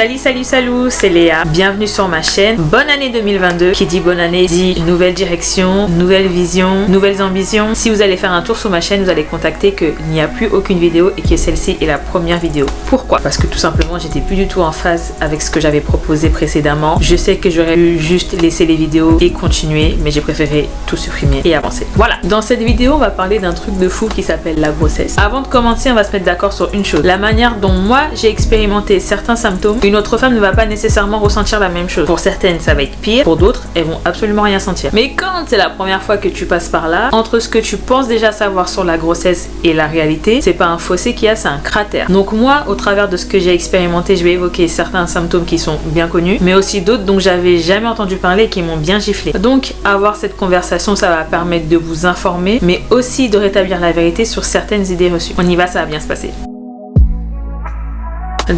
Salut, c'est Léa, bienvenue sur ma chaîne. Bonne année 2022, qui dit bonne année dit nouvelle direction, nouvelle vision, nouvelles ambitions. Si vous allez faire un tour sur ma chaîne, vous allez constater qu'il n'y a plus aucune vidéo et que celle-ci est la première vidéo. Pourquoi? Parce que tout simplement j'étais plus du tout en phase avec ce que j'avais proposé précédemment. Je sais que j'aurais pu juste laisser les vidéos et continuer, mais j'ai préféré tout supprimer et avancer. Voilà, dans cette vidéo on va parler d'un truc de fou qui s'appelle la grossesse. Avant de commencer, on va se mettre d'accord sur une chose: la manière dont moi j'ai expérimenté certains symptômes, une autre femme ne va pas nécessairement ressentir la même chose. Pour certaines ça va être pire, pour d'autres elles vont absolument rien sentir. Mais quand c'est la première fois que tu passes par là, entre ce que tu penses déjà savoir sur la grossesse et la réalité, c'est pas un fossé qu'il y a, c'est un cratère. Donc moi, au travers de ce que j'ai expérimenté, je vais évoquer certains symptômes qui sont bien connus, mais aussi d'autres dont j'avais jamais entendu parler et qui m'ont bien giflé. Donc avoir cette conversation, ça va permettre de vous informer, mais aussi de rétablir la vérité sur certaines idées reçues. On y va, ça va bien se passer.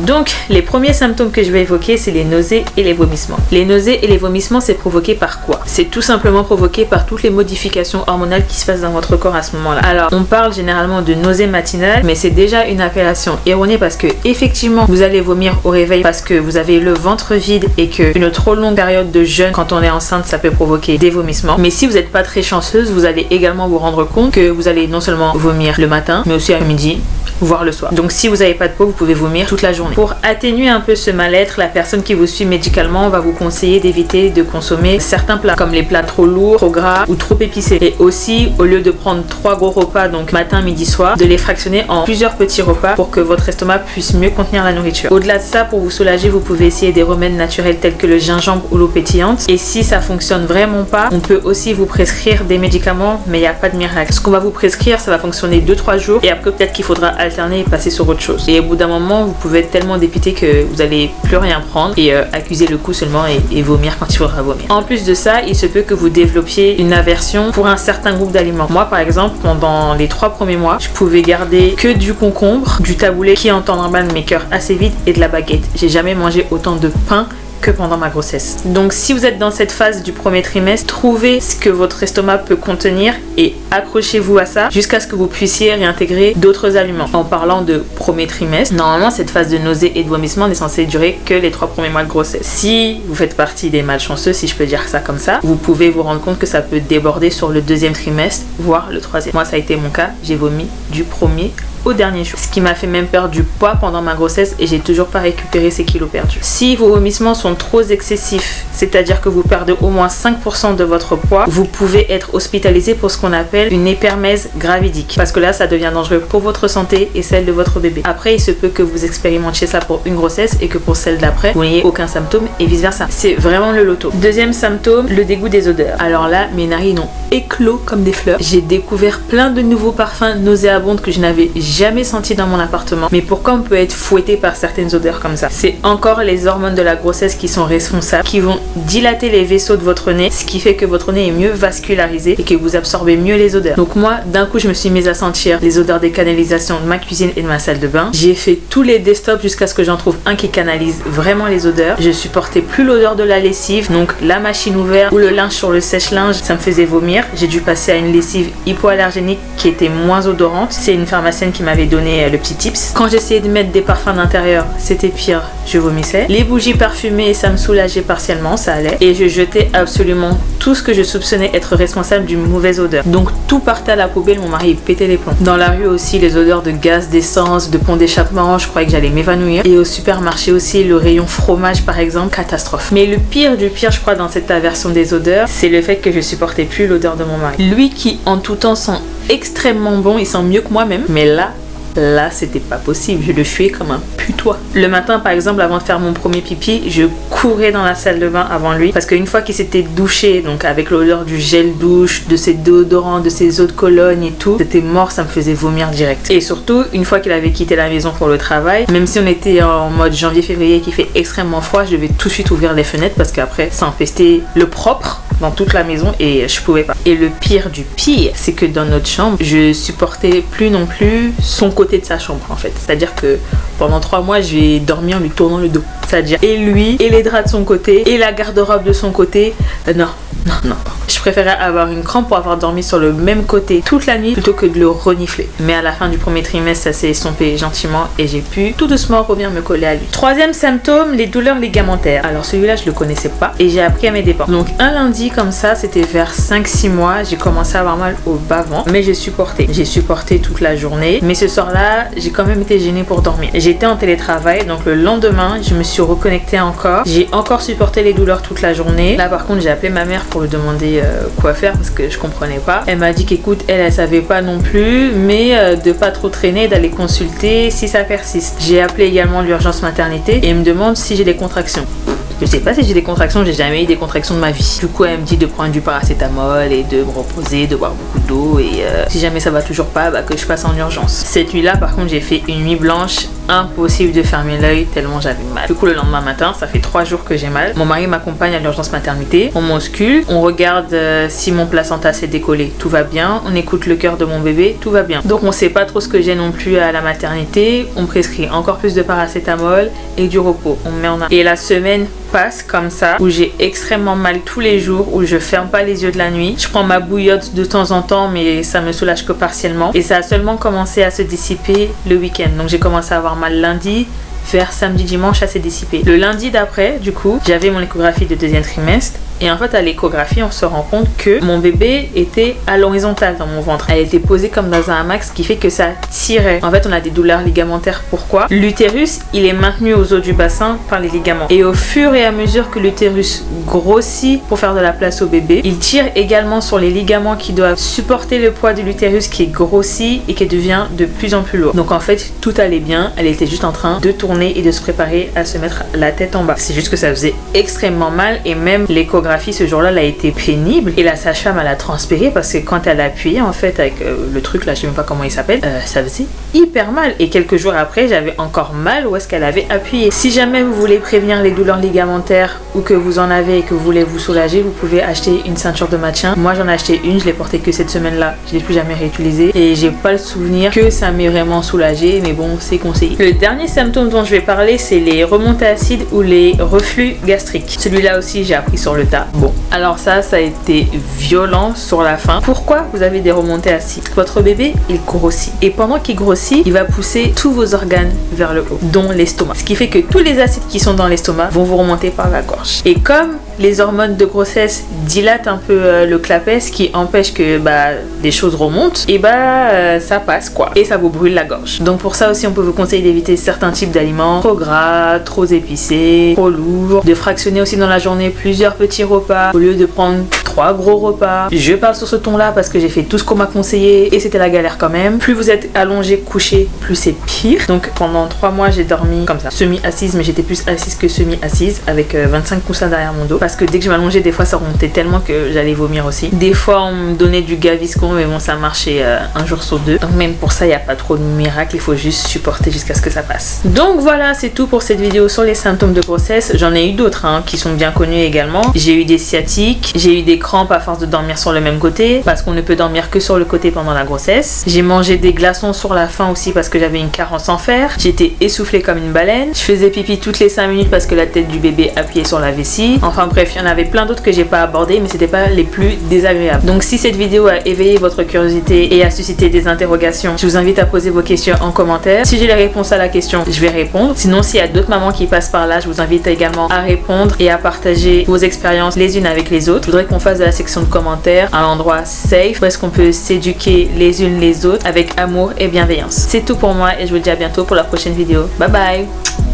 Donc, les premiers symptômes que je vais évoquer, c'est les nausées et les vomissements. Les nausées et les vomissements, c'est provoqué par quoi? C'est tout simplement provoqué par toutes les modifications hormonales qui se passent dans votre corps à ce moment-là. Alors, on parle généralement de nausées matinales, mais c'est déjà une appellation erronée parce que, effectivement, vous allez vomir au réveil parce que vous avez le ventre vide et qu'une trop longue période de jeûne, quand on est enceinte, ça peut provoquer des vomissements. Mais si vous n'êtes pas très chanceuse, vous allez également vous rendre compte que vous allez non seulement vomir le matin, mais aussi à midi, voire le soir. Donc si vous n'avez pas de peau, vous pouvez vomir toute la journée. Pour atténuer un peu ce mal-être, la personne qui vous suit médicalement va vous conseiller d'éviter de consommer certains plats, comme les plats trop lourds, trop gras ou trop épicés. Et aussi, au lieu de prendre 3 gros repas, donc matin, midi, soir, de les fractionner en plusieurs petits repas pour que votre estomac puisse mieux contenir la nourriture. Au-delà de ça, pour vous soulager, vous pouvez essayer des remèdes naturels tels que le gingembre ou l'eau pétillante. Et si ça fonctionne vraiment pas, on peut aussi vous prescrire des médicaments, mais il n'y a pas de miracle. Ce qu'on va vous prescrire, ça va fonctionner 2-3 jours et après peut-être qu'il faudra alterner et passer sur autre chose. Et au bout d'un moment, vous pouvez être tellement dépité que vous allez plus rien prendre et accuser le coup seulement et vomir quand il faudra vomir. En plus de ça, il se peut que vous développiez une aversion pour un certain groupe d'aliments. Moi par exemple, pendant les 3 premiers mois, je pouvais garder que du concombre, du taboulé qui en temps normal m'écœure assez vite et de la baguette. J'ai jamais mangé autant de pain que pendant ma grossesse. Donc si vous êtes dans cette phase du premier trimestre, trouvez ce que votre estomac peut contenir et accrochez-vous à ça jusqu'à ce que vous puissiez réintégrer d'autres aliments. En parlant de premier trimestre, normalement cette phase de nausée et de vomissement n'est censée durer que les 3 premiers mois de grossesse. Si vous faites partie des malchanceux, si je peux dire ça comme ça, vous pouvez vous rendre compte que ça peut déborder sur le 2e trimestre, voire le 3e. Moi ça a été mon cas, j'ai vomi du premier au dernier jour. Ce qui m'a fait même perdre du poids pendant ma grossesse et j'ai toujours pas récupéré ces kilos perdus. Si vos vomissements sont trop excessifs, c'est-à-dire que vous perdez au moins 5% de votre poids, vous pouvez être hospitalisé pour ce qu'on appelle une hypermèse gravidique. Parce que là, ça devient dangereux pour votre santé et celle de votre bébé. Après, il se peut que vous expérimentiez ça pour une grossesse et que pour celle d'après, vous n'ayez aucun symptôme et vice versa. C'est vraiment le loto. Deuxième symptôme, le dégoût des odeurs. Alors là, mes narines ont éclos comme des fleurs. J'ai découvert plein de nouveaux parfums nauséabonds que je n'avais jamais senti dans mon appartement. Mais pourquoi on peut être fouetté par certaines odeurs comme ça? C'est encore les hormones de la grossesse qui sont responsables, qui vont dilater les vaisseaux de votre nez, ce qui fait que votre nez est mieux vascularisé et que vous absorbez mieux les odeurs. Donc moi, d'un coup, je me suis mise à sentir les odeurs des canalisations de ma cuisine et de ma salle de bain. J'ai fait tous les desktops jusqu'à ce que j'en trouve un qui canalise vraiment les odeurs. Je supportais plus l'odeur de la lessive, donc la machine ouverte ou le linge sur le sèche-linge, ça me faisait vomir. J'ai dû passer à une lessive hypoallergénique qui était moins odorante. C'est une pharmacienne qui m'avait donné le petit tips. Quand j'essayais de mettre des parfums d'intérieur, c'était pire, je vomissais. Les bougies parfumées, ça me soulageait partiellement, ça allait. Et je jetais absolument tout ce que je soupçonnais être responsable d'une mauvaise odeur. Donc tout partait à la poubelle, mon mari pétait les plombs. Dans la rue aussi, les odeurs de gaz, d'essence, de pont d'échappement, je croyais que j'allais m'évanouir. Et au supermarché aussi, le rayon fromage par exemple, catastrophe. Mais le pire du pire, je crois, dans cette aversion des odeurs, c'est le fait que je supportais plus l'odeur de mon mari. Lui qui en tout temps sent extrêmement bon, il sent mieux que moi-même, mais là c'était pas possible, je le fuyais comme un putois. Le matin par exemple, avant de faire mon premier pipi, je courais dans la salle de bain avant lui parce qu'une fois qu'il s'était douché, donc avec l'odeur du gel douche, de ses déodorants, de ses eaux de Cologne et tout, c'était mort, ça me faisait vomir direct. Et surtout, une fois qu'il avait quitté la maison pour le travail, même si on était en mode janvier-février qui fait extrêmement froid, je devais tout de suite ouvrir les fenêtres parce qu'après ça empestait le propre dans toute la maison et je pouvais pas. Et le pire du pire, c'est que dans notre chambre, je supportais plus non plus son côté de sa chambre en fait. C'est-à-dire que pendant 3 mois, j'ai dormi en lui tournant le dos. C'est-à-dire et lui, et les draps de son côté, et la garde-robe de son côté. Non. Je préférais avoir une crampe pour avoir dormi sur le même côté toute la nuit plutôt que de le renifler. Mais à la fin du premier trimestre, ça s'est estompé gentiment et j'ai pu tout doucement revenir me coller à lui. Troisième symptôme, les douleurs ligamentaires. Alors celui-là, je le connaissais pas et j'ai appris à mes dépens. Donc un lundi comme ça, c'était vers 5-6 mois, j'ai commencé à avoir mal au bas-ventre, mais j'ai supporté. J'ai supporté toute la journée, mais ce soir-là, j'ai quand même été gênée pour dormir. J'étais en télétravail, donc le lendemain, je me suis reconnectée encore. J'ai encore supporté les douleurs toute la journée. Là, par contre, j'ai appelé ma mère pour lui demander quoi faire parce que je comprenais pas. Elle m'a dit qu'écoute, elle savait pas non plus, mais de pas trop traîner, d'aller consulter si ça persiste. J'ai appelé également l'urgence maternité et elle me demande si j'ai des contractions. Je sais pas si j'ai des contractions, j'ai jamais eu des contractions de ma vie. Du coup, elle me dit de prendre du paracétamol et de me reposer, de boire beaucoup d'eau et si jamais ça va toujours pas, que je passe en urgence. Cette nuit-là, par contre, j'ai fait une nuit blanche, impossible de fermer l'œil tellement j'avais mal. Du coup, le lendemain matin, ça fait 3 jours que j'ai mal. Mon mari m'accompagne à l'urgence maternité. On m'auscule, on regarde si mon placenta s'est décollé, tout va bien. On écoute le cœur de mon bébé, tout va bien. Donc, on sait pas trop ce que j'ai non plus à la maternité. On prescrit encore plus de paracétamol et du repos. On me met en arrêt. Et la semaine passe comme ça, où j'ai extrêmement mal tous les jours, où je ferme pas les yeux de la nuit. Je prends ma bouillotte de temps en temps, mais ça me soulage que partiellement. Et ça a seulement commencé à se dissiper le week-end. Donc j'ai commencé à avoir mal lundi, vers samedi, dimanche, ça s'est dissipé. Le lundi d'après, du coup, j'avais mon échographie de deuxième trimestre. Et en fait, à l'échographie, on se rend compte que mon bébé était à l'horizontale dans mon ventre. Elle était posée comme dans un hamac, ce qui fait que ça tirait. En fait, on a des douleurs ligamentaires. Pourquoi? L'utérus, il est maintenu aux os du bassin par les ligaments. Et au fur et à mesure que l'utérus grossit pour faire de la place au bébé, il tire également sur les ligaments qui doivent supporter le poids de l'utérus qui est grossi et qui devient de plus en plus lourd. Donc en fait, tout allait bien. Elle était juste en train de tourner et de se préparer à se mettre la tête en bas. C'est juste que ça faisait extrêmement mal et même l'échographie ce jour-là, elle a été pénible et la sage-femme elle a transpiré parce que quand elle a appuyé en fait avec le truc là, je sais même pas comment il s'appelle, ça faisait hyper mal et quelques jours après j'avais encore mal où est-ce qu'elle avait appuyé. Si jamais vous voulez prévenir les douleurs ligamentaires ou que vous en avez et que vous voulez vous soulager, vous pouvez acheter une ceinture de maintien. Moi j'en ai acheté une, je l'ai portée que cette semaine-là, je l'ai plus jamais réutilisée et j'ai pas le souvenir que ça m'ait vraiment soulagé, mais bon, c'est conseillé. Le dernier symptôme dont je vais parler, c'est les remontées acides ou les reflux gastriques. Celui-là aussi j'ai appris sur le tas. Bon, alors ça a été violent sur la fin. Pourquoi vous avez des remontées acides? Votre bébé, il grossit. Et pendant qu'il grossit, il va pousser tous vos organes vers le haut, dont l'estomac. Ce qui fait que tous les acides qui sont dans l'estomac vont vous remonter par la gorge. Et comme les hormones de grossesse dilatent un peu le clapet, ce qui empêche que des choses remontent, et ça passe quoi. Et ça vous brûle la gorge. Donc pour ça aussi, on peut vous conseiller d'éviter certains types d'aliments trop gras, trop épicés, trop lourds, de fractionner aussi dans la journée plusieurs petits repas au lieu de prendre 3 gros repas. Je parle sur ce ton là parce que j'ai fait tout ce qu'on m'a conseillé et c'était la galère quand même. Plus vous êtes allongé, couché, plus c'est pire. Donc pendant 3 mois j'ai dormi comme ça, semi-assise, mais j'étais plus assise que semi-assise avec 25 coussins derrière mon dos parce que dès que je m'allongeais, des fois ça remontait tellement que j'allais vomir aussi. Des fois on me donnait du Gaviscon, mais bon, ça marchait un jour sur 2. Donc même pour ça il n'y a pas trop de miracle, il faut juste supporter jusqu'à ce que ça passe. Donc voilà, c'est tout pour cette vidéo sur les symptômes de grossesse. J'en ai eu d'autres qui sont bien connus également. J'ai eu des sciatiques, j'ai eu des crampes à force de dormir sur le même côté parce qu'on ne peut dormir que sur le côté pendant la grossesse. J'ai mangé des glaçons sur la faim aussi parce que j'avais une carence en fer. J'étais essoufflée comme une baleine. Je faisais pipi toutes les 5 minutes parce que la tête du bébé appuyait sur la vessie. Enfin bref, il y en avait plein d'autres que j'ai pas abordé, mais c'était pas les plus désagréables. Donc si cette vidéo a éveillé votre curiosité et a suscité des interrogations, je vous invite à poser vos questions en commentaire. Si j'ai les réponses à la question, je vais répondre. Sinon, s'il y a d'autres mamans qui passent par là, je vous invite également à répondre et à partager vos expériences les unes avec les autres. Je voudrais qu'on fasse de la section de commentaires un endroit safe où est-ce qu'on peut s'éduquer les unes les autres avec amour et bienveillance. C'est tout pour moi et je vous dis à bientôt pour la prochaine vidéo. Bye bye.